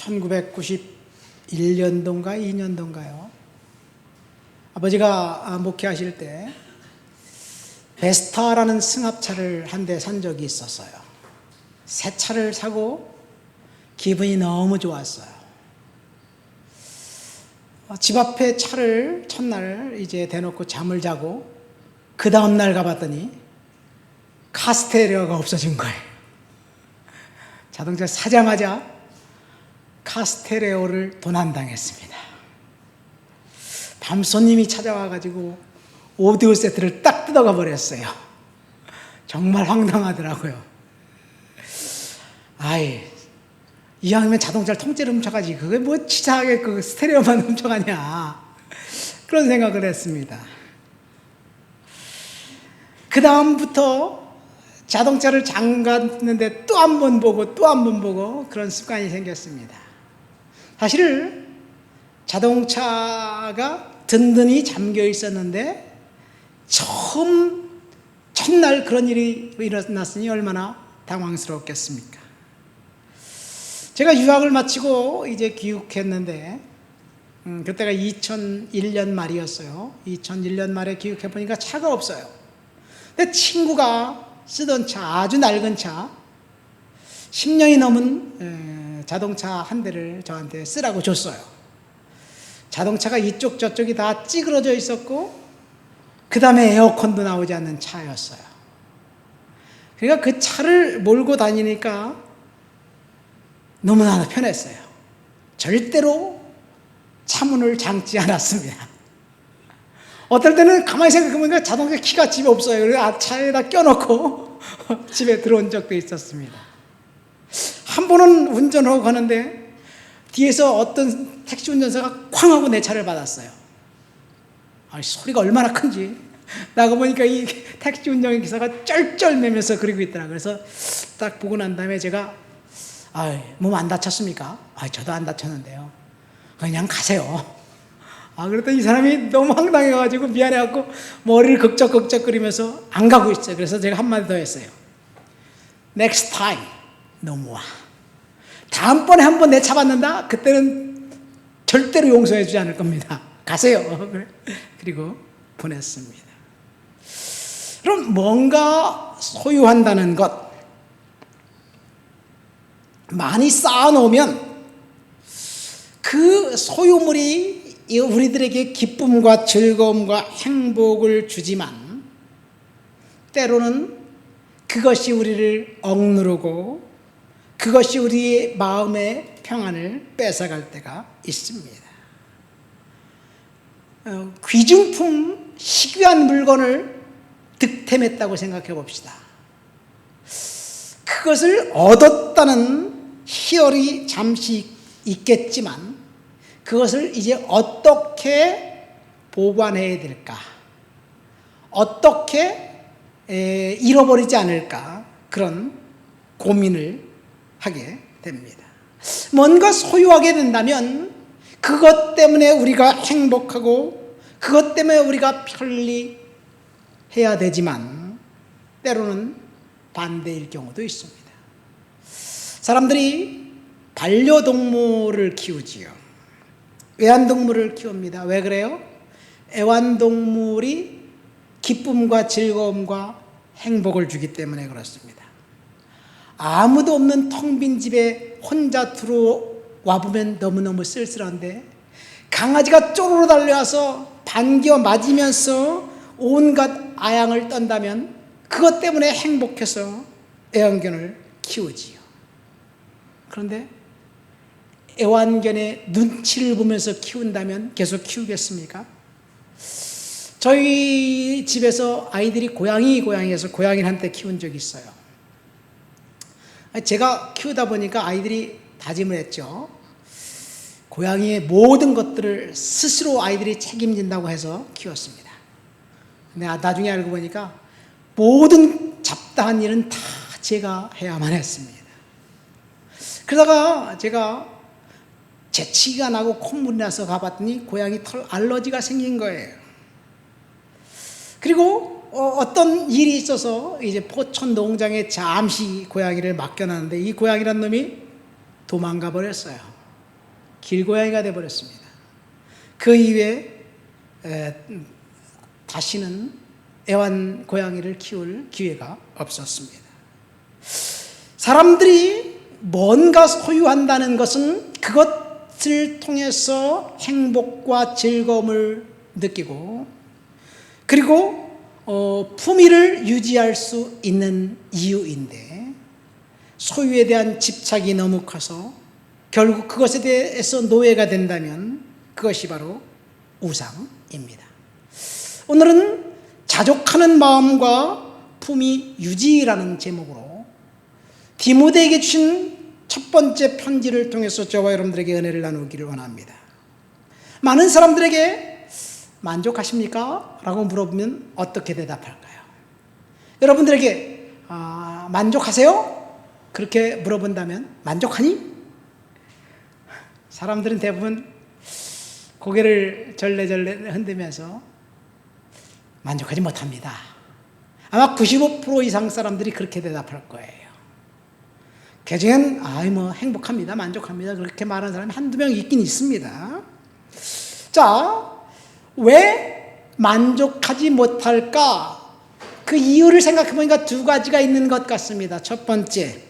1991년도인가 2년도인가요? 아버지가 목회하실 때 베스타라는 승합차를 한 대 산 적이 있었어요. 새 차를 사고 기분이 너무 좋았어요. 집 앞에 차를 첫날 이제 대놓고 잠을 자고 그 다음날 가봤더니 카스테레오가 없어진 거예요. 자동차 사자마자 카스테레오를 도난당했습니다. 밤 손님이 찾아와가지고 오디오 세트를 딱 뜯어가 버렸어요. 정말 황당하더라고요. 이왕이면 자동차를 통째로 훔쳐가지 그게 뭐 치사하게 그 스테레오만 훔쳐가냐 그런 생각을 했습니다. 그 다음부터 자동차를 잠갔는데 또 한 번 보고 또 한 번 보고 그런 습관이 생겼습니다. 사실 자동차가 든든히 잠겨 있었는데 첫날 그런 일이 일어났으니 얼마나 당황스러웠겠습니까? 제가 유학을 마치고 이제 귀국했는데 그때가 2001년 말이었어요. 2001년 말에 귀국해 보니까 차가 없어요. 근데 친구가 쓰던 차, 아주 낡은 차, 10년이 넘은 자동차 한 대를 저한테 쓰라고 줬어요. 자동차가 이쪽 저쪽이 다 찌그러져 있었고 그 다음에 에어컨도 나오지 않는 차였어요. 그러니까 그 차를 몰고 다니니까 너무나 편했어요. 절대로 차문을 잠지 않았습니다. 어떨 때는 가만히 생각해보니까 자동차 키가 집에 없어요. 그래서 차에다 껴놓고 집에 들어온 적도 있었습니다. 한 번은 운전하고 가는데 뒤에서 어떤 택시 운전사가 쾅 하고 내 차를 받았어요. 소리가 얼마나 큰지 나가 보니까 이 택시 운전기사가 쩔쩔매면서 그러고 있더라고요. 그래서 딱 보고 난 다음에 제가 몸 안 다쳤습니까? 저도 안 다쳤는데요. 그냥 가세요. 그랬더니 이 사람이 너무 황당해가지고 미안해갖고 머리를 극적극적거리면서 안 가고 있어요. 그래서 제가 한마디 더 했어요. Next time, no more. 다음번에 한 번 내 차 받는다? 그때는 절대로 용서해주지 않을 겁니다. 가세요. 그리고 보냈습니다. 그럼 뭔가 소유한다는 것, 많이 쌓아놓으면 그 소유물이 우리들에게 기쁨과 즐거움과 행복을 주지만 때로는 그것이 우리를 억누르고 그것이 우리의 마음의 평안을 뺏어갈 때가 있습니다. 귀중품, 희귀한 물건을 득템했다고 생각해 봅시다. 그것을 얻었다는 희열이 잠시 있겠지만 그것을 이제 어떻게 보관해야 될까? 어떻게 잃어버리지 않을까? 그런 고민을 하게 됩니다. 뭔가 소유하게 된다면 그것 때문에 우리가 행복하고 그것 때문에 우리가 편리해야 되지만 때로는 반대일 경우도 있습니다. 사람들이 반려동물을 키우지요. 애완동물을 키웁니다. 왜 그래요? 애완동물이 기쁨과 즐거움과 행복을 주기 때문에 그렇습니다. 아무도 없는 텅 빈 집에 혼자 들어와 보면 너무너무 쓸쓸한데 강아지가 쪼르르 달려와서 반겨 맞으면서 온갖 아양을 떤다면 그것 때문에 행복해서 애완견을 키우지요. 그런데 애완견의 눈치를 보면서 키운다면 계속 키우겠습니까? 저희 집에서 아이들이 고양이에서 고양이를 한때 키운 적이 있어요. 제가 키우다 보니까 아이들이 다짐을 했죠. 고양이의 모든 것들을 스스로 아이들이 책임진다고 해서 키웠습니다. 근데 나중에 알고 보니까 모든 잡다한 일은 다 제가 해야만 했습니다. 그러다가 제가 재치가 나고 콧물이 나서 가봤더니 고양이 털 알러지가 생긴 거예요. 그리고 어떤 일이 있어서 이제 포천 농장에 잠시 고양이를 맡겨놨는데 이 고양이란 놈이 도망가 버렸어요. 길고양이가 되어버렸습니다. 그 이후에 다시는 애완 고양이를 키울 기회가 없었습니다. 사람들이 뭔가 소유한다는 것은 그것을 통해서 행복과 즐거움을 느끼고 그리고 품위를 유지할 수 있는 이유인데 소유에 대한 집착이 너무 커서 결국 그것에 대해서 노예가 된다면 그것이 바로 우상입니다. 오늘은 자족하는 마음과 품위 유지라는 제목으로 디모데에게 주신 첫 번째 편지를 통해서 저와 여러분들에게 은혜를 나누기를 원합니다. 많은 사람들에게 만족하십니까? 라고 물어보면 어떻게 대답할까요? 여러분들에게 만족하세요? 그렇게 물어본다면 만족하니? 사람들은 대부분 고개를 절레절레 흔들면서 만족하지 못합니다. 아마 95% 이상 사람들이 그렇게 대답할 거예요. 개중엔 행복합니다, 만족합니다 그렇게 말하는 사람이 한두 명 있긴 있습니다. 자, 왜 만족하지 못할까? 그 이유를 생각해 보니까 두 가지가 있는 것 같습니다. 첫 번째,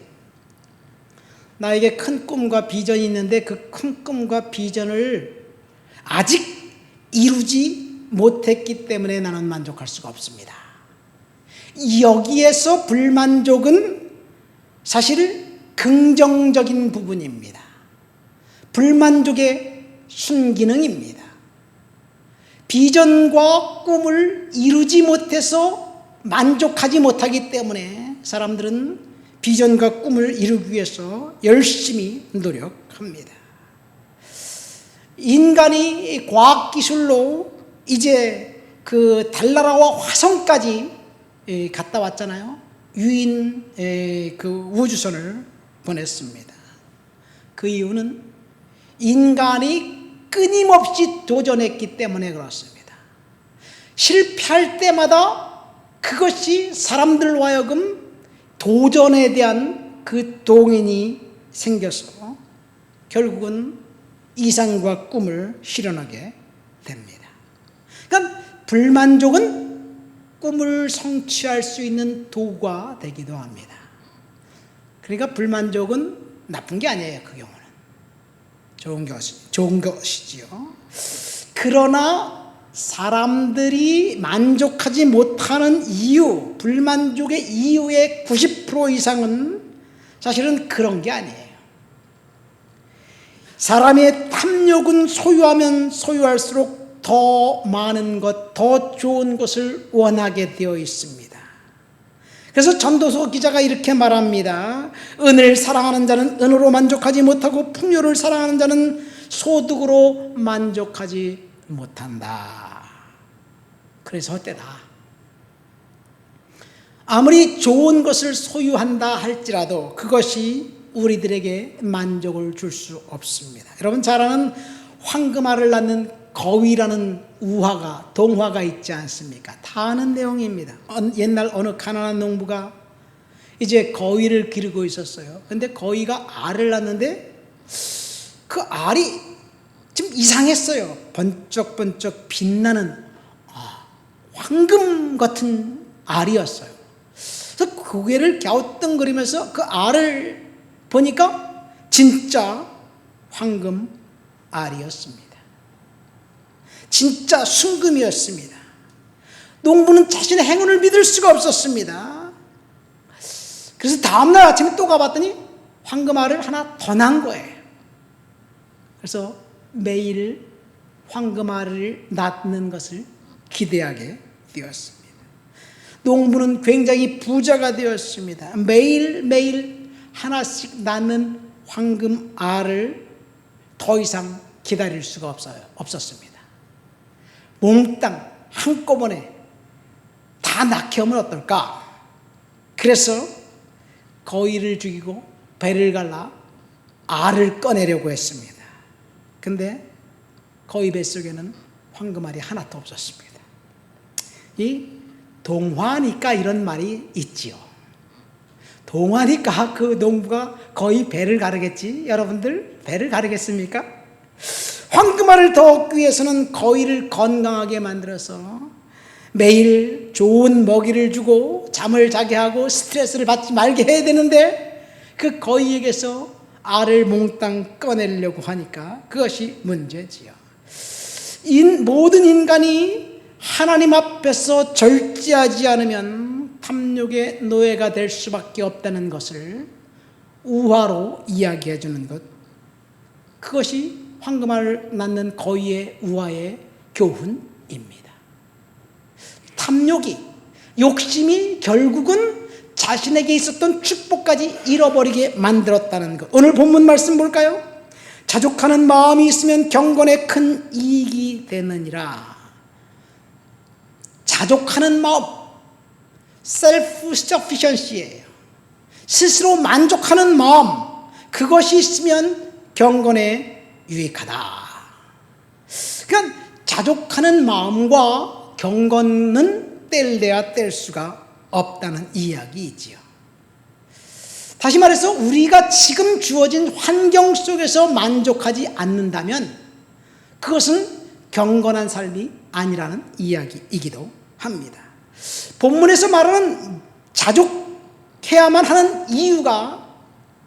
나에게 큰 꿈과 비전이 있는데 그 큰 꿈과 비전을 아직 이루지 못했기 때문에 나는 만족할 수가 없습니다. 여기에서 불만족은 사실 긍정적인 부분입니다. 불만족의 순기능입니다. 비전과 꿈을 이루지 못해서 만족하지 못하기 때문에 사람들은 비전과 꿈을 이루기 위해서 열심히 노력합니다. 인간이 과학기술로 이제 그 달나라와 화성까지 갔다 왔잖아요. 유인 그 우주선을 보냈습니다. 그 이유는 인간이 끊임없이 도전했기 때문에 그렇습니다. 실패할 때마다 그것이 사람들로 하여금 도전에 대한 그 동인이 생겨서 결국은 이상과 꿈을 실현하게 됩니다. 그러니까 불만족은 꿈을 성취할 수 있는 도구가 되기도 합니다. 그러니까 불만족은 나쁜 게 아니에요. 그 경우는 좋은 것이지요. 그러나 사람들이 만족하지 못하는 이유, 불만족의 이유의 90% 이상은 사실은 그런 게 아니에요. 사람의 탐욕은 소유하면 소유할수록 더 많은 것, 더 좋은 것을 원하게 되어 있습니다. 그래서 전도서 기자가 이렇게 말합니다. 은을 사랑하는 자는 은으로 만족하지 못하고 풍요를 사랑하는 자는 소득으로 만족하지 못한다. 그래서 헛되다. 아무리 좋은 것을 소유한다 할지라도 그것이 우리들에게 만족을 줄 수 없습니다. 여러분 잘 아는 황금알을 낳는 거위라는 동화가 있지 않습니까? 다 아는 내용입니다. 옛날 어느 가난한 농부가 이제 거위를 기르고 있었어요. 근데 거위가 알을 낳는데 그 알이 좀 이상했어요. 번쩍번쩍 빛나는 황금 같은 알이었어요. 그래서 고개를 갸우뚱거리면서 그 알을 보니까 진짜 황금 알이었습니다. 진짜 순금이었습니다. 농부는 자신의 행운을 믿을 수가 없었습니다. 그래서 다음날 아침에 또 가봤더니 황금알을 하나 더 낳은 거예요. 그래서 매일 황금알을 낳는 것을 기대하게 되었습니다. 농부는 굉장히 부자가 되었습니다. 매일매일 하나씩 낳는 황금알을 더 이상 기다릴 수가 없었습니다. 몽땅 한꺼번에 다 낳게 하면 어떨까? 그래서 거위를 죽이고 배를 갈라 알을 꺼내려고 했습니다. 근데 거위 뱃속에는 황금알이 하나도 없었습니다. 이 동화니까 이런 말이 있지요. 동화니까 그 농부가 거의 배를 가르겠지. 여러분들 배를 가르겠습니까? 황금알을 더 얻기 위해서는 거위를 건강하게 만들어서 매일 좋은 먹이를 주고 잠을 자게 하고 스트레스를 받지 말게 해야 되는데 그 거위에게서 알을 몽땅 꺼내려고 하니까 그것이 문제지요. 모든 인간이 하나님 앞에서 절제하지 않으면 탐욕의 노예가 될 수밖에 없다는 것을 우화로 이야기해 주는 것, 그것이 황금알을 낳는 거위의 우화의 교훈입니다. 탐욕이, 욕심이 결국은 자신에게 있었던 축복까지 잃어버리게 만들었다는 것. 오늘 본문 말씀 볼까요? 자족하는 마음이 있으면 경건에 큰 이익이 되느니라. 자족하는 마음, self-sufficiency예요. 스스로 만족하는 마음, 그것이 있으면 경건에 유익하다. 그러니까 자족하는 마음과 경건은 뗄래야 뗄 수가 없다는 이야기이지요. 다시 말해서 우리가 지금 주어진 환경 속에서 만족하지 않는다면 그것은 경건한 삶이 아니라는 이야기이기도 합니다. 본문에서 말하는 자족해야만 하는 이유가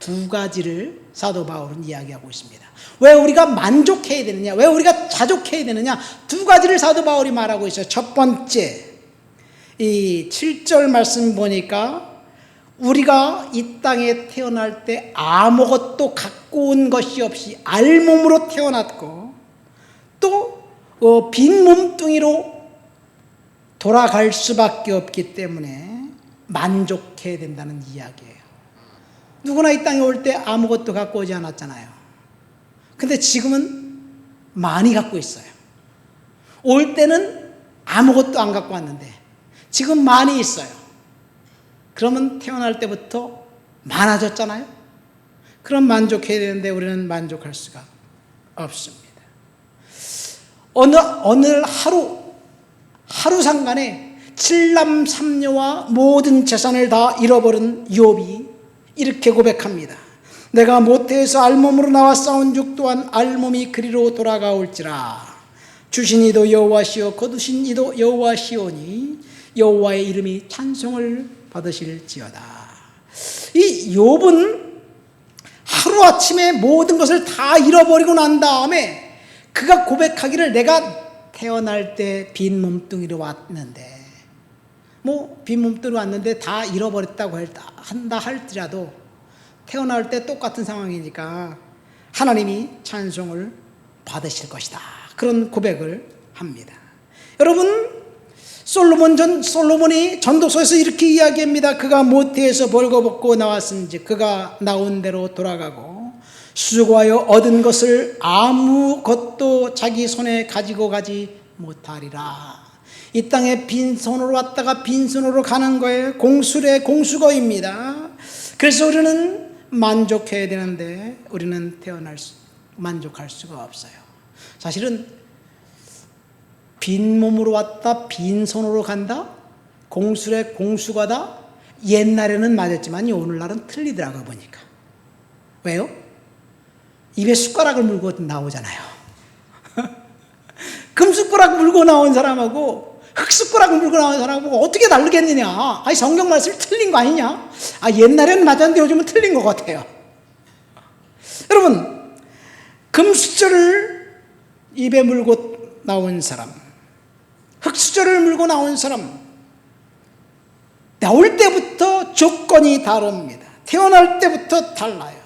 두 가지를 사도 바울은 이야기하고 있습니다. 왜 우리가 만족해야 되느냐, 왜 우리가 자족해야 되느냐, 두 가지를 사도 바울이 말하고 있어요. 첫 번째, 이 7절 말씀 보니까 우리가 이 땅에 태어날 때 아무것도 갖고 온 것이 없이 알몸으로 태어났고 또 빈 몸뚱이로 돌아갈 수밖에 없기 때문에 만족해야 된다는 이야기예요. 누구나 이 땅에 올 때 아무것도 갖고 오지 않았잖아요. 근데 지금은 많이 갖고 있어요. 올 때는 아무것도 안 갖고 왔는데 지금 많이 있어요. 그러면 태어날 때부터 많아졌잖아요. 그럼 만족해야 되는데 우리는 만족할 수가 없습니다. 어느 하루 상간에 7남 3녀와 모든 재산을 다 잃어버린 욥이 이렇게 고백합니다. 내가 모태에서 알몸으로 나와 싸운즉 또한 알몸이 그리로 돌아가올지라. 주신 이도 여호와시오 거두신 이도 여호와시오니 여호와의 이름이 찬송을 받으실지어다. 이 욥은 하루아침에 모든 것을 다 잃어버리고 난 다음에 그가 고백하기를 내가 태어날 때 빈 몸뚱이로 왔는데, 빈 몸뚱이로 왔는데 다 잃어버렸다고 한다 할지라도 태어날 때 똑같은 상황이니까 하나님이 찬송을 받으실 것이다. 그런 고백을 합니다. 여러분, 솔로몬이 전도서에서 이렇게 이야기합니다. 그가 모태에서 벌거벗고 나왔은지 그가 나온 대로 돌아가고 수고하여 얻은 것을 아무것도 자기 손에 가지고 가지 못하리라. 이 땅에 빈손으로 왔다가 빈손으로 가는 거예요. 공수의 공수거입니다. 그래서 우리는 만족해야 되는데 우리는 만족할 수가 없어요. 사실은 빈몸으로 왔다 빈손으로 간다, 공술의 공수거다, 옛날에는 맞았지만 오늘날은 틀리더라고요. 보니까. 왜요? 입에 숟가락을 물고 나오잖아요. 금숟가락 물고 나온 사람하고 흙숟가락 물고 나온 사람하고 어떻게 다르겠느냐. 성경 말씀이 틀린 거 아니냐. 옛날에는 맞았는데 요즘은 틀린 것 같아요. 여러분, 금수저를 입에 물고 나온 사람, 흙수저를 물고 나온 사람, 나올 때부터 조건이 다릅니다. 태어날 때부터 달라요.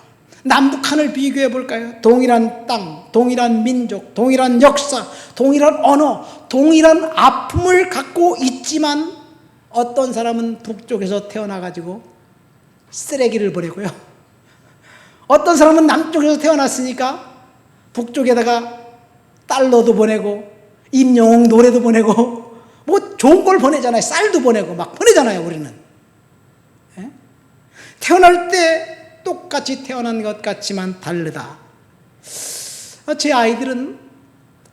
남북한을 비교해 볼까요? 동일한 땅, 동일한 민족, 동일한 역사, 동일한 언어, 동일한 아픔을 갖고 있지만 어떤 사람은 북쪽에서 태어나가지고 쓰레기를 보내고요. 어떤 사람은 남쪽에서 태어났으니까 북쪽에다가 달러도 보내고 임영웅 노래도 보내고 좋은 걸 보내잖아요. 쌀도 보내고 막 보내잖아요. 우리는. 태어날 때 똑같이 태어난 것 같지만 다르다. 제 아이들은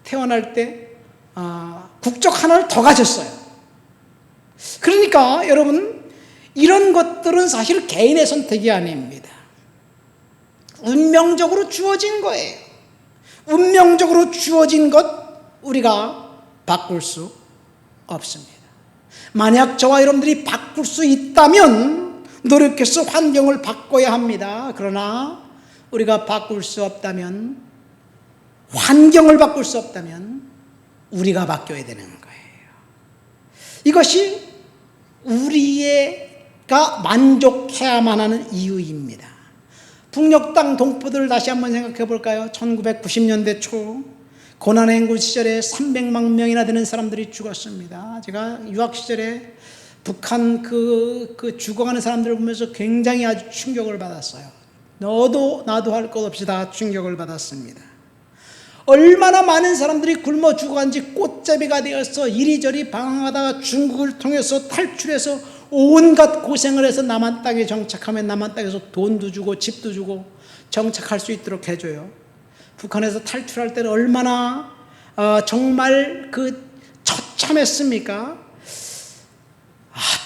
태어날 때 국적 하나를 더 가졌어요. 그러니까 여러분, 이런 것들은 사실 개인의 선택이 아닙니다. 운명적으로 주어진 거예요. 운명적으로 주어진 것 우리가 바꿀 수 없습니다. 만약 저와 여러분들이 바꿀 수 있다면 노력해서 환경을 바꿔야 합니다. 그러나 우리가 바꿀 수 없다면, 환경을 바꿀 수 없다면 우리가 바뀌어야 되는 거예요. 이것이 우리가 만족해야만 하는 이유입니다. 북녘 땅 동포들을 다시 한번 생각해 볼까요? 1990년대 초 고난의 행군 시절에 300만 명이나 되는 사람들이 죽었습니다. 제가 유학 시절에 북한 죽어가는 사람들을 보면서 굉장히 아주 충격을 받았어요. 너도 나도 할 것 없이 다 충격을 받았습니다. 얼마나 많은 사람들이 굶어 죽어간지 꽃잡이가 되어서 이리저리 방황하다가 중국을 통해서 탈출해서 온갖 고생을 해서 남한 땅에 정착하면 남한 땅에서 돈도 주고 집도 주고 정착할 수 있도록 해줘요. 북한에서 탈출할 때는 얼마나 정말 처참했습니까?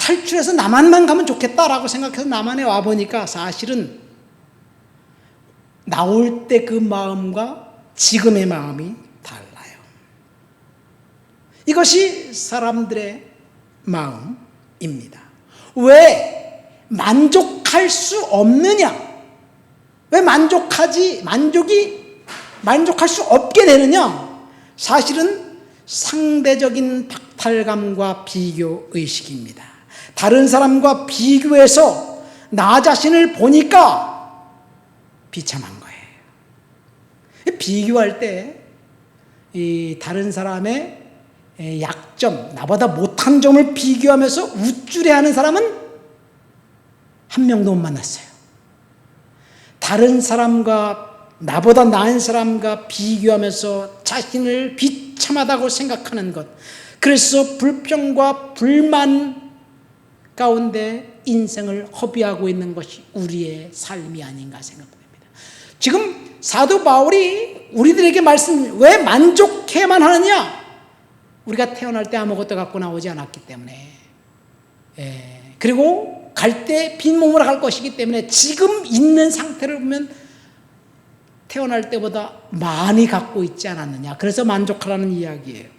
탈출해서 남한만 가면 좋겠다라고 생각해서 남한에 와보니까 사실은 나올 때 그 마음과 지금의 마음이 달라요. 이것이 사람들의 마음입니다. 왜 만족할 수 없느냐? 왜 만족할 수 없게 되느냐? 사실은 상대적인 박탈감과 비교의식입니다. 다른 사람과 비교해서 나 자신을 보니까 비참한 거예요. 비교할 때 이 다른 사람의 약점, 나보다 못한 점을 비교하면서 우쭐해하는 사람은 한 명도 못 만났어요. 다른 사람과, 나보다 나은 사람과 비교하면서 자신을 비참하다고 생각하는 것, 그래서 불평과 불만 가운데 인생을 허비하고 있는 것이 우리의 삶이 아닌가 생각됩니다. 지금 사도 바울이 우리들에게 왜 만족해야만 하느냐? 우리가 태어날 때 아무것도 갖고 나오지 않았기 때문에, 그리고 갈 때 빈몸으로 갈 것이기 때문에 지금 있는 상태를 보면 태어날 때보다 많이 갖고 있지 않았느냐. 그래서 만족하라는 이야기예요.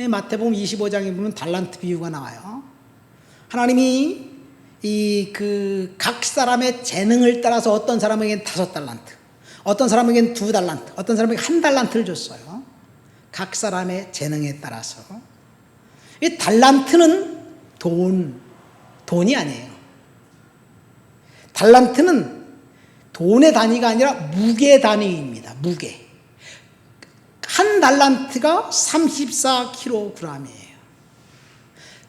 마태복음 25장에 보면 달란트 비유가 나와요. 하나님이 각 사람의 재능을 따라서 어떤 사람에게는 5달란트, 어떤 사람에게는 2달란트, 어떤 사람에게 1달란트를 줬어요. 각 사람의 재능에 따라서. 이 달란트는 돈이 아니에요. 달란트는 돈의 단위가 아니라 무게 단위입니다. 무게. 1달란트가 34kg이에요.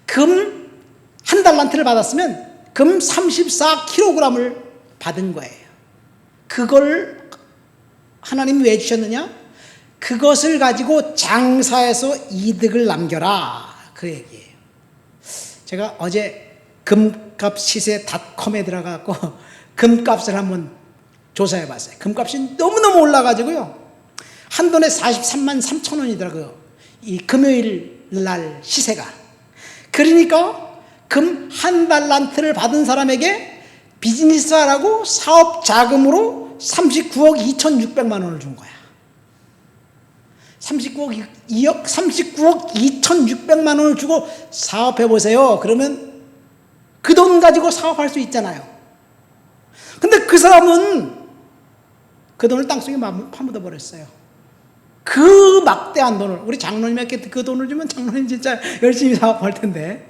금 1달란트를 받았으면 금 34kg을 받은 거예요. 그걸 하나님이 왜 주셨느냐? 그것을 가지고 장사해서 이득을 남겨라, 그 얘기예요. 제가 어제 금값 시세닷컴에 들어가고 금값을 한번 조사해 봤어요. 금값이 너무너무 올라가지고요, 한 돈에 43만 3천 원이더라고요, 이 금요일 날 시세가. 그러니까 금 1달란트를 받은 사람에게 비즈니스하라고 사업 자금으로 39억 2,600만 원을 준 거야. 39억 2,600만 원을 주고 사업해 보세요. 그러면 그 돈 가지고 사업할 수 있잖아요. 근데 그 사람은 그 돈을 땅속에 파묻어 버렸어요. 그 막대한 돈을, 우리 장로님에게 그 돈을 주면 장로님 진짜 열심히 사업할 텐데.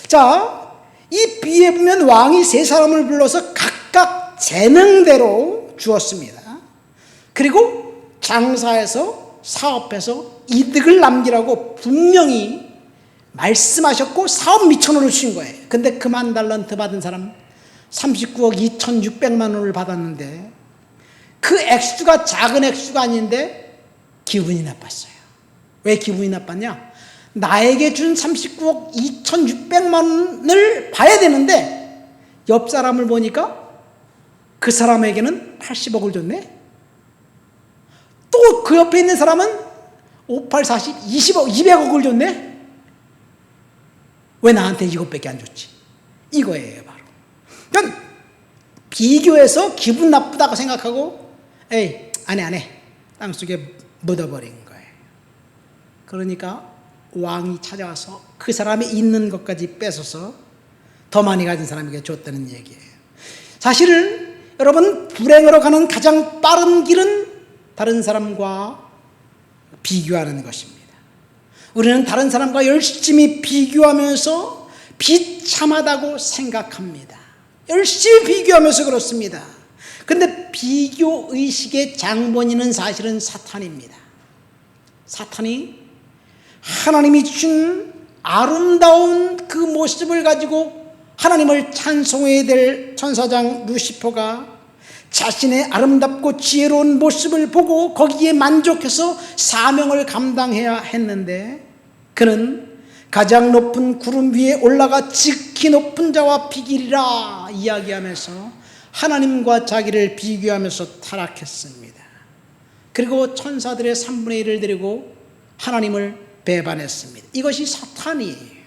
자, 이 비유에 보면 왕이 3사람을 불러서 각각 재능대로 주었습니다. 그리고 장사해서 사업해서 이득을 남기라고 분명히 말씀하셨고 사업 미천원을 주신 거예요. 근데 그 1달란트 받은 사람 39억 2,600만 원을 받았는데 그 액수가 작은 액수가 아닌데 기분이 나빴어요. 왜 기분이 나빴냐? 나에게 준 39억 2,600만 원을 봐야 되는데 옆 사람을 보니까 그 사람에게는 80억을 줬네. 또 그 옆에 있는 사람은 5, 8, 40, 20억, 200억을 줬네. 왜 나한테 이것밖에 안 줬지? 이거예요, 바로. 그러니까 비교해서 기분 나쁘다고 생각하고, 에이, 안에 땅속에 묻어버린 거예요. 그러니까 왕이 찾아와서 그 사람이 있는 것까지 뺏어서 더 많이 가진 사람에게 줬다는 얘기예요. 사실은 여러분, 불행으로 가는 가장 빠른 길은 다른 사람과 비교하는 것입니다. 우리는 다른 사람과 열심히 비교하면서 비참하다고 생각합니다. 열심히 비교하면서 그렇습니다. 그런데 비교의식의 장본인은 사실은 사탄입니다. 사탄이 하나님이 준 아름다운 그 모습을 가지고 하나님을 찬송해야 될 천사장 루시퍼가 자신의 아름답고 지혜로운 모습을 보고 거기에 만족해서 사명을 감당해야 했는데, 그는 가장 높은 구름 위에 올라가 지극히 높은 자와 비기리라 이야기하면서 하나님과 자기를 비교하면서 타락했습니다. 그리고 천사들의 3분의 1을 데리고 하나님을 배반했습니다. 이것이 사탄이에요.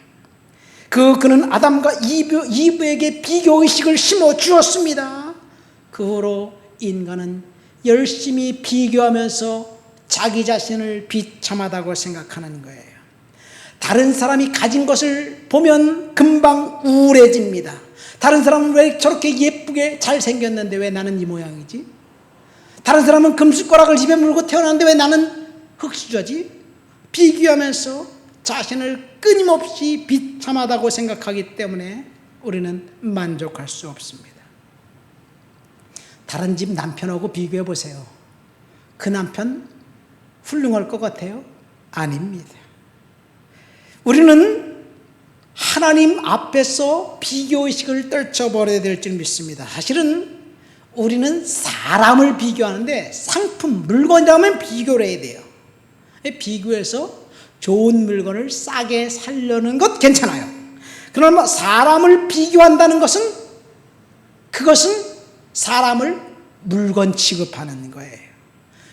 그는 아담과 이브에게 비교의식을 심어주었습니다. 그 후로 인간은 열심히 비교하면서 자기 자신을 비참하다고 생각하는 거예요. 다른 사람이 가진 것을 보면 금방 우울해집니다. 다른 사람은 왜 저렇게 예쁘게 잘생겼는데 왜 나는 이 모양이지? 다른 사람은 금숟가락을 입에 물고 태어났는데 왜 나는 흙수저지? 비교하면서 자신을 끊임없이 비참하다고 생각하기 때문에 우리는 만족할 수 없습니다. 다른 집 남편하고 비교해 보세요. 그 남편 훌륭할 것 같아요? 아닙니다. 우리는 하나님 앞에서 비교의식을 떨쳐버려야 될 줄 믿습니다. 사실은 우리는 사람을 비교하는데 상품, 물건이라면 비교를 해야 돼요. 비교해서 좋은 물건을 싸게 사려는 것 괜찮아요. 그러나 사람을 비교한다는 것은, 그것은 사람을 물건 취급하는 거예요.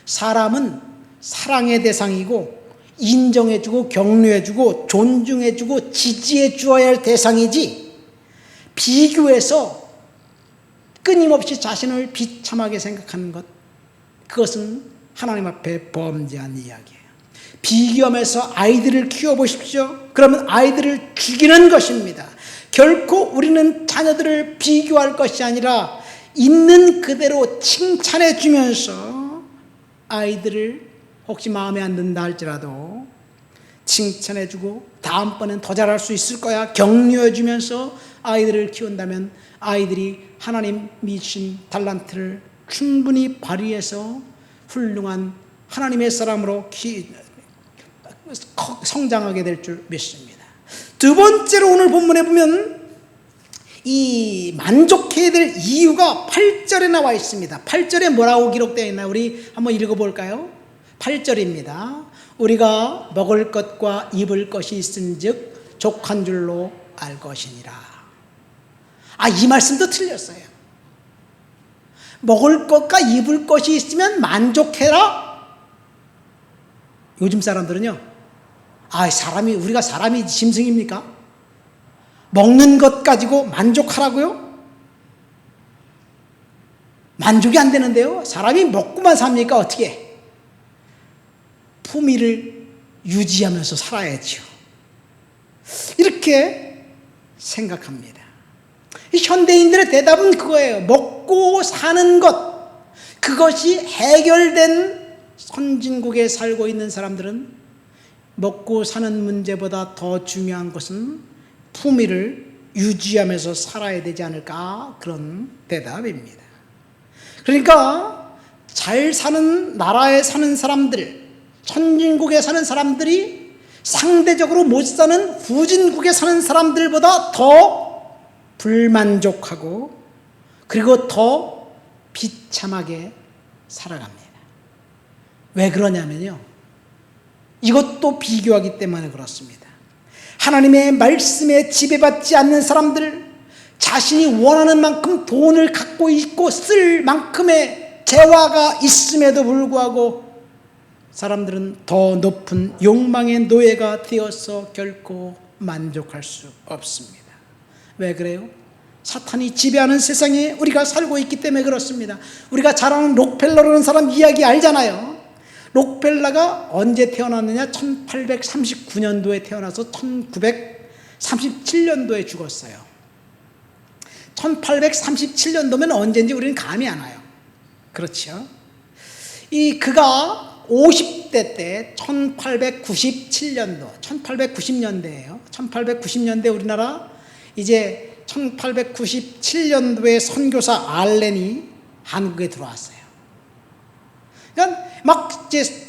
사람은 사랑의 대상이고 인정해주고 격려해주고 존중해주고 지지해주어야 할 대상이지, 비교해서 끊임없이 자신을 비참하게 생각하는 것, 그것은 하나님 앞에 범죄한 이야기예요. 비교하면서 아이들을 키워보십시오. 그러면 아이들을 죽이는 것입니다. 결코 우리는 자녀들을 비교할 것이 아니라 있는 그대로 칭찬해 주면서 아이들을 혹시 마음에 안 든다 할지라도 칭찬해 주고 다음번엔 더 잘할 수 있을 거야 격려해 주면서 아이들을 키운다면 아이들이 하나님이 주신 달란트를 충분히 발휘해서 훌륭한 하나님의 사람으로 성장하게 될 줄 믿습니다. 두 번째로 오늘 본문에 보면 이 만족해야 될 이유가 8절에 나와 있습니다. 8절에 뭐라고 기록되어 있나요? 우리 한번 읽어볼까요? 8절입니다. 우리가 먹을 것과 입을 것이 있은즉 족한 줄로 알 것이니라. 이 말씀도 틀렸어요. 먹을 것과 입을 것이 있으면 만족해라. 요즘 사람들은요, 우리가 사람이 짐승입니까? 먹는 것 가지고 만족하라고요? 만족이 안 되는데요. 사람이 먹고만 삽니까? 어떻게? 품위를 유지하면서 살아야죠. 이렇게 생각합니다. 이 현대인들의 대답은 그거예요. 먹고 사는 것, 그것이 해결된 선진국에 살고 있는 사람들은 먹고 사는 문제보다 더 중요한 것은 품위를 유지하면서 살아야 되지 않을까, 그런 대답입니다. 그러니까 잘 사는 나라에 사는 사람들, 선진국에 사는 사람들이 상대적으로 못 사는 후진국에 사는 사람들보다 더 불만족하고 그리고 더 비참하게 살아갑니다. 왜 그러냐면요, 이것도 비교하기 때문에 그렇습니다. 하나님의 말씀에 지배받지 않는 사람들, 자신이 원하는 만큼 돈을 갖고 있고 쓸 만큼의 재화가 있음에도 불구하고 사람들은 더 높은 욕망의 노예가 되어서 결코 만족할 수 없습니다. 왜 그래요? 사탄이 지배하는 세상에 우리가 살고 있기 때문에 그렇습니다. 우리가 잘 아는 록펠러라는 사람 이야기 알잖아요. 록펠러가 언제 태어났느냐? 1839년도에 태어나서 1937년도에 죽었어요. 1837년도면 언제인지 우리는 감이 안 와요. 그렇죠? 그가 50대 때 1897년도, 1890년대예요. 1890년대 우리나라 이제 1897년도에 선교사 알렌이 한국에 들어왔어요. 그러니까 막 이제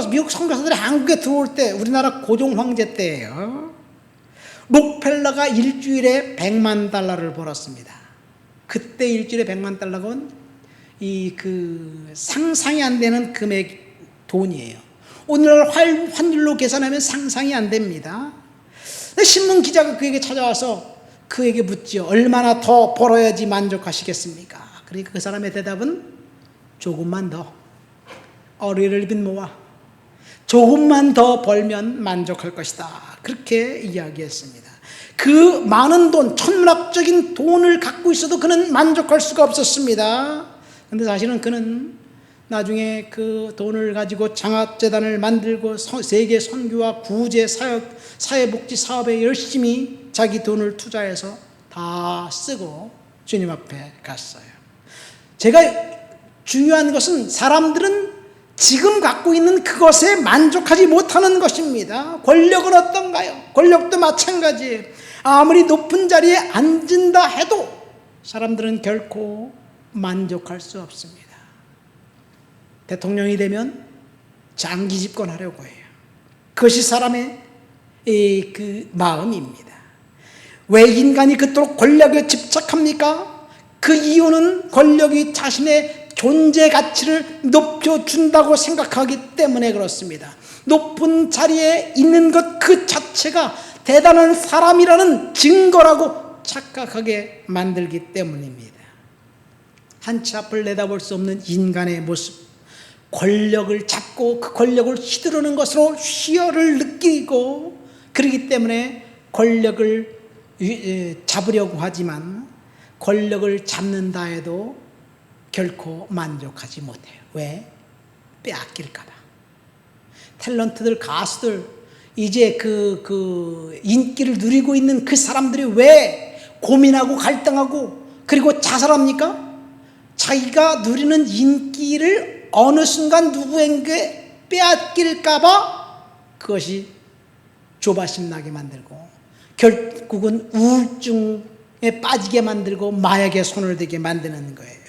미국 선교사들이 한국에 들어올 때 우리나라 고종 황제 때예요. 록펠러가 일주일에 $100만 벌었습니다. 그때 일주일에 $100만 상상이 안 되는 금액 돈이에요. 오늘날 환율로 계산하면 상상이 안 됩니다. 신문 기자가 그에게 찾아와서 그에게 묻죠. 얼마나 더 벌어야지 만족하시겠습니까? 그러니까 그 사람의 대답은 조금만 더, a little bit more, 조금만 더 벌면 만족할 것이다. 그렇게 이야기했습니다. 그 많은 돈, 천문학적인 돈을 갖고 있어도 그는 만족할 수가 없었습니다. 그런데 사실은 그는 나중에 그 돈을 가지고 장학재단을 만들고 세계 선교와 구제 사역, 사회복지 사업에 열심히 자기 돈을 투자해서 다 쓰고 주님 앞에 갔어요. 제가 중요한 것은 사람들은 지금 갖고 있는 그것에 만족하지 못하는 것입니다. 권력은 어떤가요? 권력도 마찬가지예요. 아무리 높은 자리에 앉은다 해도 사람들은 결코 만족할 수 없습니다. 대통령이 되면 장기 집권하려고 해요. 그것이 사람의 그 마음입니다. 왜 인간이 그토록 권력에 집착합니까? 그 이유는 권력이 자신의 존재 가치를 높여준다고 생각하기 때문에 그렇습니다. 높은 자리에 있는 것 그 자체가 대단한 사람이라는 증거라고 착각하게 만들기 때문입니다. 한치 앞을 내다볼 수 없는 인간의 모습, 권력을 잡고 그 권력을 휘두르는 것으로 희열을 느끼고, 그렇기 때문에 권력을 잡으려고 하지만 권력을 잡는다 해도 결코 만족하지 못해요. 왜? 빼앗길까 봐. 탤런트들, 가수들, 이제 그 인기를 누리고 있는 그 사람들이 왜 고민하고 갈등하고 그리고 자살합니까? 자기가 누리는 인기를 어느 순간 누구에게 빼앗길까 봐 그것이 조바심 나게 만들고 결국은 우울증에 빠지게 만들고 마약에 손을 대게 만드는 거예요.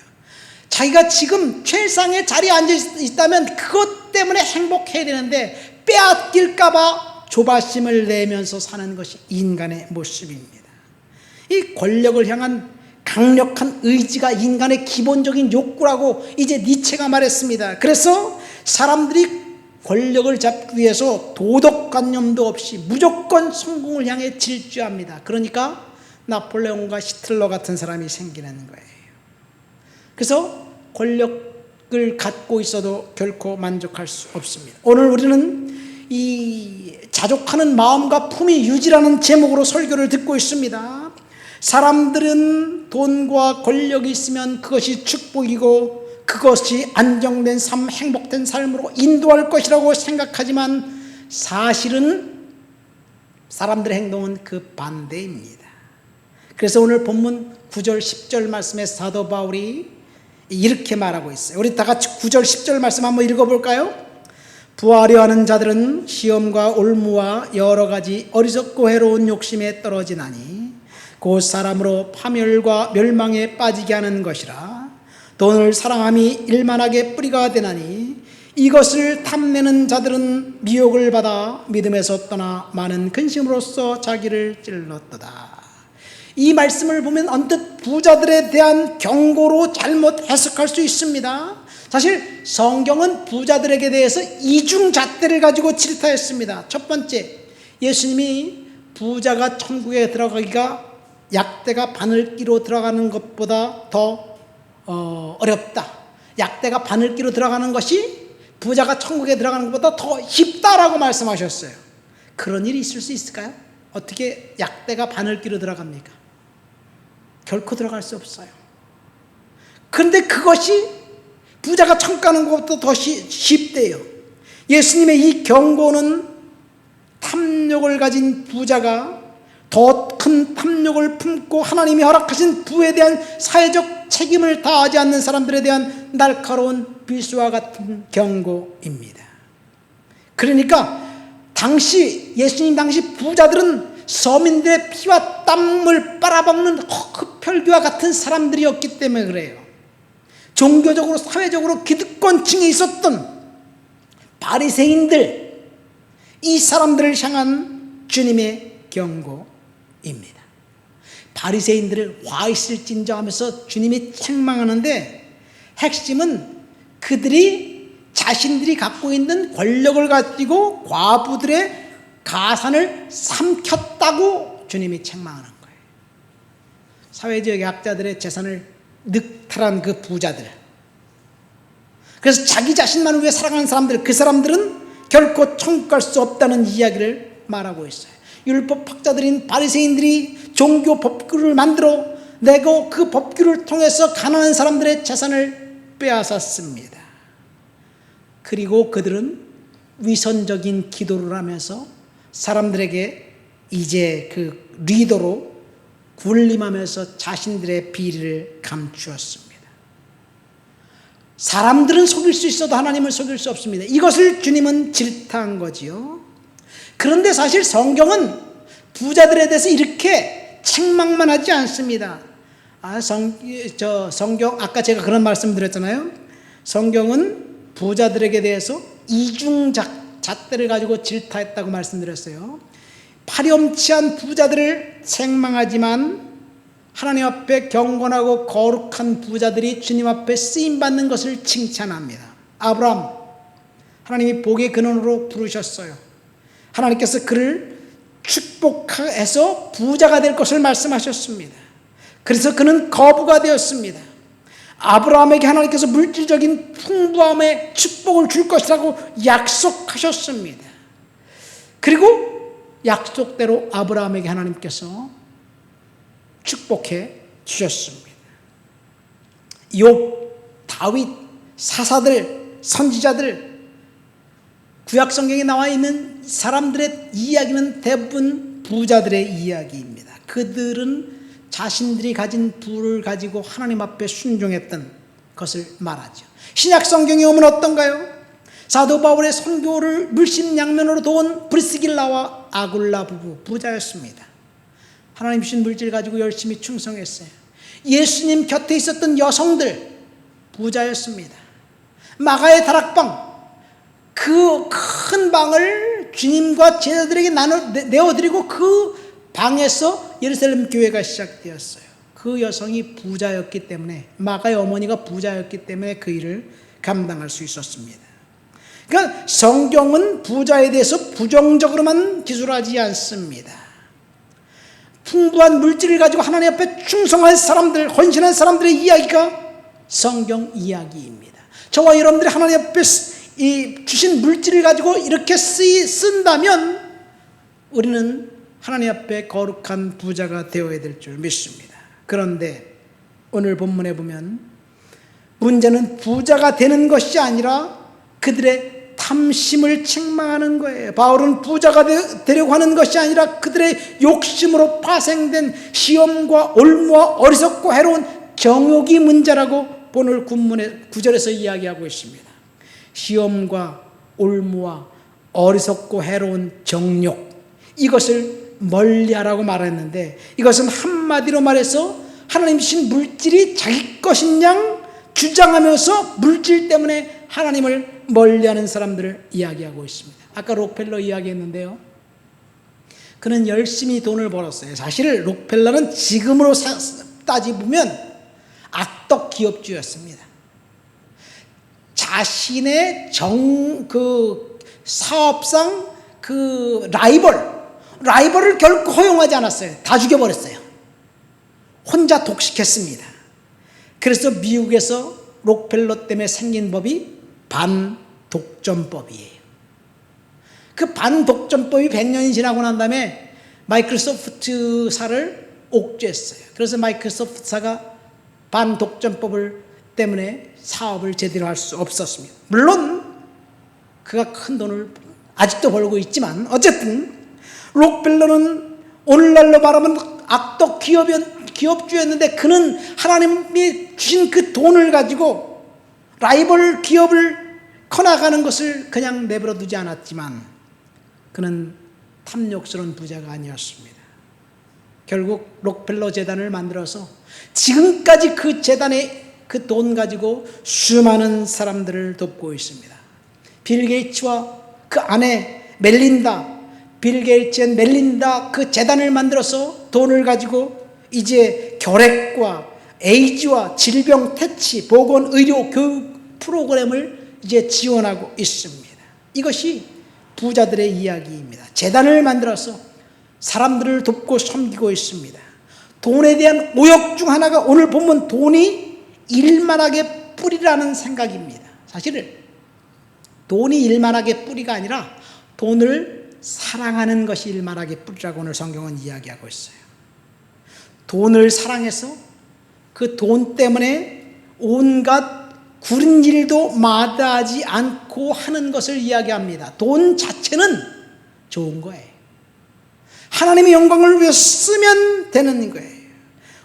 자기가 지금 최상의 자리에 앉아 있다면 그것 때문에 행복해야 되는데 빼앗길까 봐 조바심을 내면서 사는 것이 인간의 모습입니다. 이 권력을 향한 강력한 의지가 인간의 기본적인 욕구라고 이제 니체가 말했습니다. 그래서 사람들이 권력을 잡기 위해서 도덕관념도 없이 무조건 성공을 향해 질주합니다. 그러니까 나폴레옹과 히틀러 같은 사람이 생기는 거예요. 그래서 권력을 갖고 있어도 결코 만족할 수 없습니다. 오늘 우리는 이 자족하는 마음과 품위 유지라는 제목으로 설교를 듣고 있습니다. 사람들은 돈과 권력이 있으면 그것이 축복이고 그것이 안정된 삶, 행복된 삶으로 인도할 것이라고 생각하지만 사실은 사람들의 행동은 그 반대입니다. 그래서 오늘 본문 9절 10절 말씀에 사도 바울이 이렇게 말하고 있어요. 우리 다 같이 9절 10절 말씀 한번 읽어볼까요? 부하려 하는 자들은 시험과 올무와 여러 가지 어리석고 해로운 욕심에 떨어지나니 곧 사람으로 파멸과 멸망에 빠지게 하는 것이라. 돈을 사랑함이 일만하게 뿌리가 되나니 이것을 탐내는 자들은 미혹을 받아 믿음에서 떠나 많은 근심으로써 자기를 찔렀도다. 이 말씀을 보면 언뜻 부자들에 대한 경고로 잘못 해석할 수 있습니다. 사실 성경은 부자들에게 대해서 이중잣대를 가지고 질타했습니다. 첫 번째, 예수님이 부자가 천국에 들어가기가 약대가 바늘기로 들어가는 것보다 더 어렵다. 약대가 바늘기로 들어가는 것이 부자가 천국에 들어가는 것보다 더 쉽다라고 말씀하셨어요. 그런 일이 있을 수 있을까요? 어떻게 약대가 바늘기로 들어갑니까? 결코 들어갈 수 없어요. 그런데 그것이 부자가 천국 가는 것보다 더 쉽대요. 예수님의 이 경고는 탐욕을 가진 부자가 더 큰 탐욕을 품고 하나님이 허락하신 부에 대한 사회적 책임을 다하지 않는 사람들에 대한 날카로운 비수와 같은 경고입니다. 그러니까 예수님 당시 부자들은 서민들의 피와 땀을 빨아먹는 흡혈귀와 같은 사람들이었기 때문에 그래요. 종교적으로 사회적으로 기득권층에 있었던 바리새인들, 이 사람들을 향한 주님의 경고입니다. 바리새인들을 와 있을진저 하면서 주님이 책망하는데, 핵심은 그들이 자신들이 갖고 있는 권력을 가지고 과부들의 가산을 삼켰다고 주님이 책망하는 거예요. 사회적 약자들의 재산을 늑탈한 그 부자들, 그래서 자기 자신만을 위해 살아가는 사람들, 그 사람들은 결코 천국 갈 수 없다는 이야기를 말하고 있어요. 율법학자들인 바리새인들이 종교 법규를 만들어 내고 그 법규를 통해서 가난한 사람들의 재산을 빼앗았습니다. 그리고 그들은 위선적인 기도를 하면서 사람들에게 이제 그 리더로 군림하면서 자신들의 비리를 감추었습니다. 사람들은 속일 수 있어도 하나님을 속일 수 없습니다. 이것을 주님은 질타한 거지요. 그런데 사실 성경은 부자들에 대해서 이렇게 책망만 하지 않습니다. 성경, 아까 제가 그런 말씀 드렸잖아요. 성경은 부자들에게 대해서 이중잣대를 가지고 질타했다고 말씀드렸어요. 파렴치한 부자들을 책망하지만 하나님 앞에 경건하고 거룩한 부자들이 주님 앞에 쓰임받는 것을 칭찬합니다. 아브라함, 하나님이 복의 근원으로 부르셨어요. 하나님께서 그를 축복해서 부자가 될 것을 말씀하셨습니다. 그래서 그는 거부가 되었습니다. 아브라함에게 하나님께서 물질적인 풍부함의 축복을 줄 것이라고 약속하셨습니다. 그리고 약속대로 아브라함에게 하나님께서 축복해 주셨습니다. 욥, 다윗, 사사들, 선지자들, 구약 성경에 나와 있는 사람들의 이야기는 대부분 부자들의 이야기입니다. 그들은 자신들이 가진 부를 가지고 하나님 앞에 순종했던 것을 말하죠. 신약 성경에 오면 어떤가요? 사도 바울의 선교를 물심양면으로 도운 브리스길라와 아굴라 부부, 부자였습니다. 하나님 주신 물질 가지고 열심히 충성했어요. 예수님 곁에 있었던 여성들, 부자였습니다. 마가의 다락방, 그 큰 방을 주님과 제자들에게 내어드리고 그 방에서 예루살렘 교회가 시작되었어요. 그 여성이 부자였기 때문에, 마가의 어머니가 부자였기 때문에 그 일을 감당할 수 있었습니다. 그러니까 성경은 부자에 대해서 부정적으로만 기술하지 않습니다. 풍부한 물질을 가지고 하나님 앞에 충성한 사람들, 헌신한 사람들의 이야기가 성경 이야기입니다. 저와 여러분들이 하나님 앞에 이 주신 물질을 가지고 이렇게 쓴다면 우리는 하나님 앞에 거룩한 부자가 되어야 될 줄 믿습니다. 그런데 오늘 본문에 보면 문제는 부자가 되는 것이 아니라 그들의 탐심을 책망하는 거예요. 바울은 부자가 되려고 하는 것이 아니라 그들의 욕심으로 파생된 시험과 올무와 어리석고 해로운 정욕이 문제라고 오늘 본문의 9절에서 이야기하고 있습니다. 시험과 올무와 어리석고 해로운 정욕, 이것을 멀리하라고 말했는데, 이것은 한마디로 말해서 하나님 주신 물질이 자기 것인 양 주장하면서 물질 때문에 하나님을 멀리하는 사람들을 이야기하고 있습니다. 아까 록펠러 이야기했는데요, 그는 열심히 돈을 벌었어요. 사실 록펠러는 지금으로 따지보면 악덕 기업주였습니다. 자신의 사업상 라이벌을 결코 허용하지 않았어요. 다 죽여버렸어요. 혼자 독식했습니다. 그래서 미국에서 록펠러 때문에 생긴 법이 반독점법이에요. 그 반독점법이 100년이 지나고 난 다음에 마이크로소프트사를 옥죄했어요. 그래서 마이크로소프트사가 반독점법을 때문에 사업을 제대로 할 수 없었습니다. 물론 그가 큰 돈을 아직도 벌고 있지만 어쨌든 록펠러는 오늘날로 말하면 악덕 기업주였는데 그는 하나님이 주신 그 돈을 가지고 라이벌 기업을 커나가는 것을 그냥 내버려 두지 않았지만 그는 탐욕스러운 부자가 아니었습니다. 결국 록펠러 재단을 만들어서 지금까지 그 재단에 그 돈 가지고 수많은 사람들을 돕고 있습니다. 빌 게이츠와 그 아내 멜린다, 빌 게이츠앤 멜린다 그 재단을 만들어서 돈을 가지고 이제 결핵과 에이즈와 질병 퇴치, 보건, 의료, 교육 프로그램을 이제 지원하고 있습니다. 이것이 부자들의 이야기입니다. 재단을 만들어서 사람들을 돕고 섬기고 있습니다. 돈에 대한 오역 중 하나가 오늘 보면 돈이 일만하게 뿌리라는 생각입니다. 사실은 돈이 일만하게 뿌리가 아니라 돈을 사랑하는 것이 일만하게 뿌리라고 오늘 성경은 이야기하고 있어요. 돈을 사랑해서 그 돈 때문에 온갖 구린 일도 마다하지 않고 하는 것을 이야기합니다. 돈 자체는 좋은 거예요. 하나님의 영광을 위해 쓰면 되는 거예요.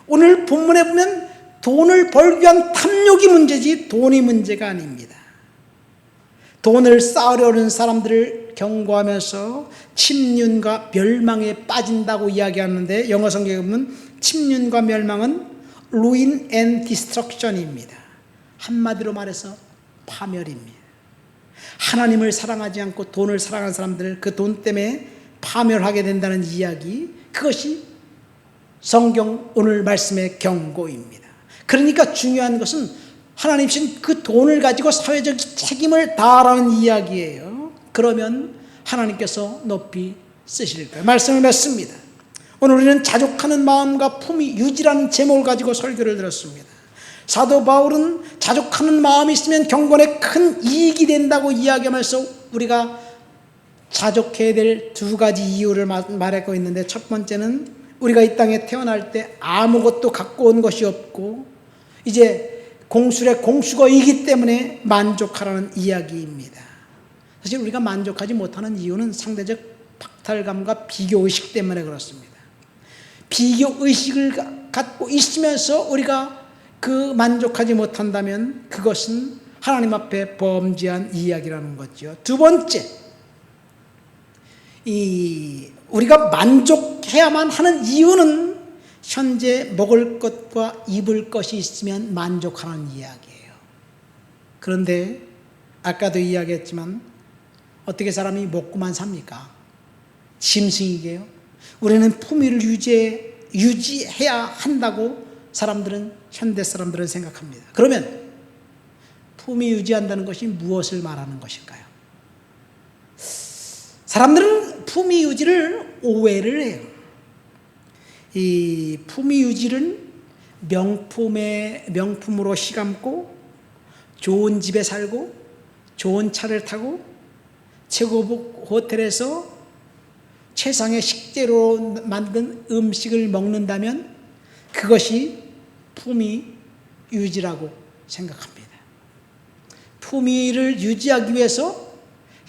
오늘 본문에 보면 돈을 벌기 위한 탐욕이 문제지 돈이 문제가 아닙니다. 돈을 쌓으려는 사람들을 경고하면서 침륜과 멸망에 빠진다고 이야기하는데 영어 성경에 보면 침륜과 멸망은 ruin and destruction입니다. 한마디로 말해서 파멸입니다. 하나님을 사랑하지 않고 돈을 사랑하는 사람들 그 돈 때문에 파멸하게 된다는 이야기, 그것이 성경 오늘 말씀의 경고입니다. 그러니까 중요한 것은 하나님 신 그 돈을 가지고 사회적 책임을 다하라는 이야기예요. 그러면 하나님께서 높이 쓰실 거예요. 말씀을 맺습니다. 오늘 우리는 자족하는 마음과 품위 유지라는 제목을 가지고 설교를 들었습니다. 사도 바울은 자족하는 마음이 있으면 경건에 큰 이익이 된다고 이야기하면서 우리가 자족해야 될 두 가지 이유를 말하고 있는데, 첫 번째는 우리가 이 땅에 태어날 때 아무것도 갖고 온 것이 없고 이제 공술의 공수거이기 때문에 만족하라는 이야기입니다. 사실 우리가 만족하지 못하는 이유는 상대적 박탈감과 비교의식 때문에 그렇습니다. 비교의식을 갖고 있으면서 우리가 그 만족하지 못한다면 그것은 하나님 앞에 범죄한 이야기라는 거죠. 두 번째, 우리가 만족해야만 하는 이유는 현재 먹을 것과 입을 것이 있으면 만족하는 이야기예요. 그런데 아까도 이야기했지만 어떻게 사람이 먹고만 삽니까? 짐승이게요. 우리는 품위를 유지해야 한다고 현대 사람들은 생각합니다. 그러면 품위 유지한다는 것이 무엇을 말하는 것일까요? 사람들은 품위 유지를 오해를 해요. 이 품위 유지는 명품으로 시감고 좋은 집에 살고 좋은 차를 타고 최고급 호텔에서 최상의 식재로 만든 음식을 먹는다면 그것이 품위 유지라고 생각합니다. 품위를 유지하기 위해서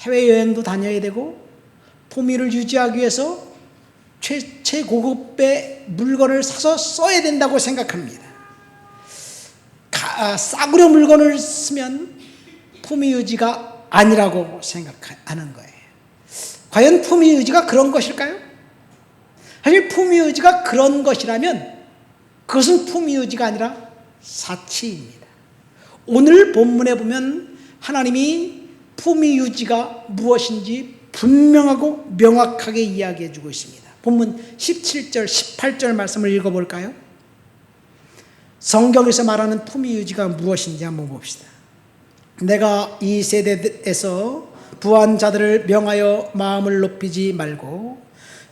해외여행도 다녀야 되고 품위를 유지하기 위해서 최고급의 물건을 사서 써야 된다고 생각합니다. 싸구려 물건을 쓰면 품위 유지가 아니라고 생각하는 거예요. 과연 품위 유지가 그런 것일까요? 사실 품위 유지가 그런 것이라면 그것은 품위 유지가 아니라 사치입니다. 오늘 본문에 보면 하나님이 품위 유지가 무엇인지 분명하고 명확하게 이야기해 주고 있습니다. 본문 17절, 18절 말씀을 읽어볼까요? 성경에서 말하는 품위 유지가 무엇인지 한번 봅시다. 내가 이 세대에서 부한 자들을 명하여 마음을 높이지 말고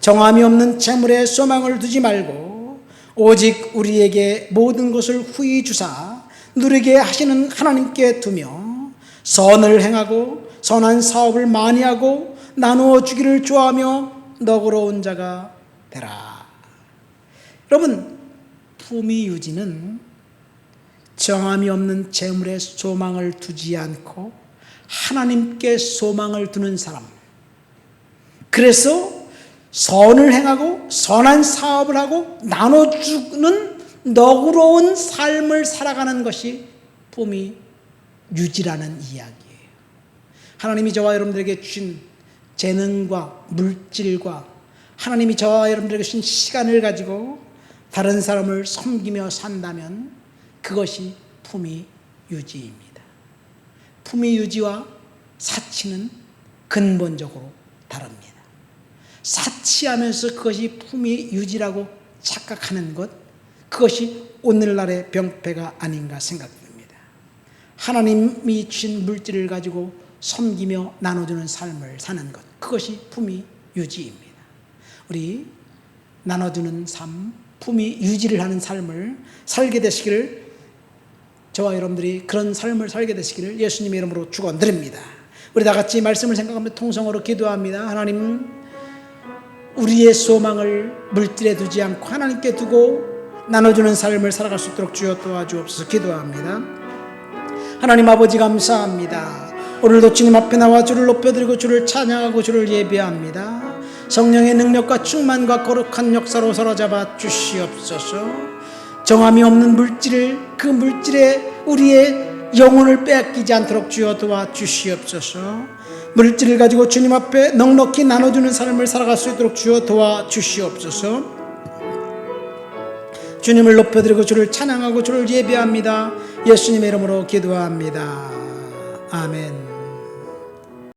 정함이 없는 재물에 소망을 두지 말고 오직 우리에게 모든 것을 후히 주사 누리게 하시는 하나님께 두며 선을 행하고 선한 사업을 많이 하고 나누어 주기를 좋아하며 너그러운 자가 되라. 여러분, 품위 유지는 정함이 없는 재물에 소망을 두지 않고 하나님께 소망을 두는 사람, 그래서 선을 행하고 선한 사업을 하고 나눠주는 너그러운 삶을 살아가는 것이 품위 유지라는 이야기예요. 하나님이 저와 여러분들에게 주신 재능과 물질과 하나님이 저와 여러분들에게 주신 시간을 가지고 다른 사람을 섬기며 산다면 그것이 품위 유지입니다. 품위 유지와 사치는 근본적으로 다릅니다. 사치하면서 그것이 품위 유지라고 착각하는 것, 그것이 오늘날의 병폐가 아닌가 생각됩니다. 하나님이 주신 물질을 가지고 섬기며 나눠주는 삶을 사는 것, 그것이 품위 유지입니다. 우리 나눠주는 삶, 품위 유지를 하는 삶을 살게 되시기를, 저와 여러분들이 그런 삶을 살게 되시기를 예수님의 이름으로 축원드립니다. 우리 다 같이 말씀을 생각하며 통성으로 기도합니다. 하나님, 우리의 소망을 물질에 두지 않고 하나님께 두고 나눠주는 삶을 살아갈 수 있도록 주여 도와주옵소서. 기도합니다. 하나님 아버지, 감사합니다. 오늘도 주님 앞에 나와 주를 높여드리고 주를 찬양하고 주를 예배합니다. 성령의 능력과 충만과 거룩한 역사로 사로잡아 주시옵소서. 정함이 없는 물질을, 그 물질에 우리의 영혼을 빼앗기지 않도록 주여 도와주시옵소서. 물질을 가지고 주님 앞에 넉넉히 나눠주는 삶을 살아갈 수 있도록 주여 도와주시옵소서. 주님을 높여드리고 주를 찬양하고 주를 예배합니다. 예수님의 이름으로 기도합니다. 아멘.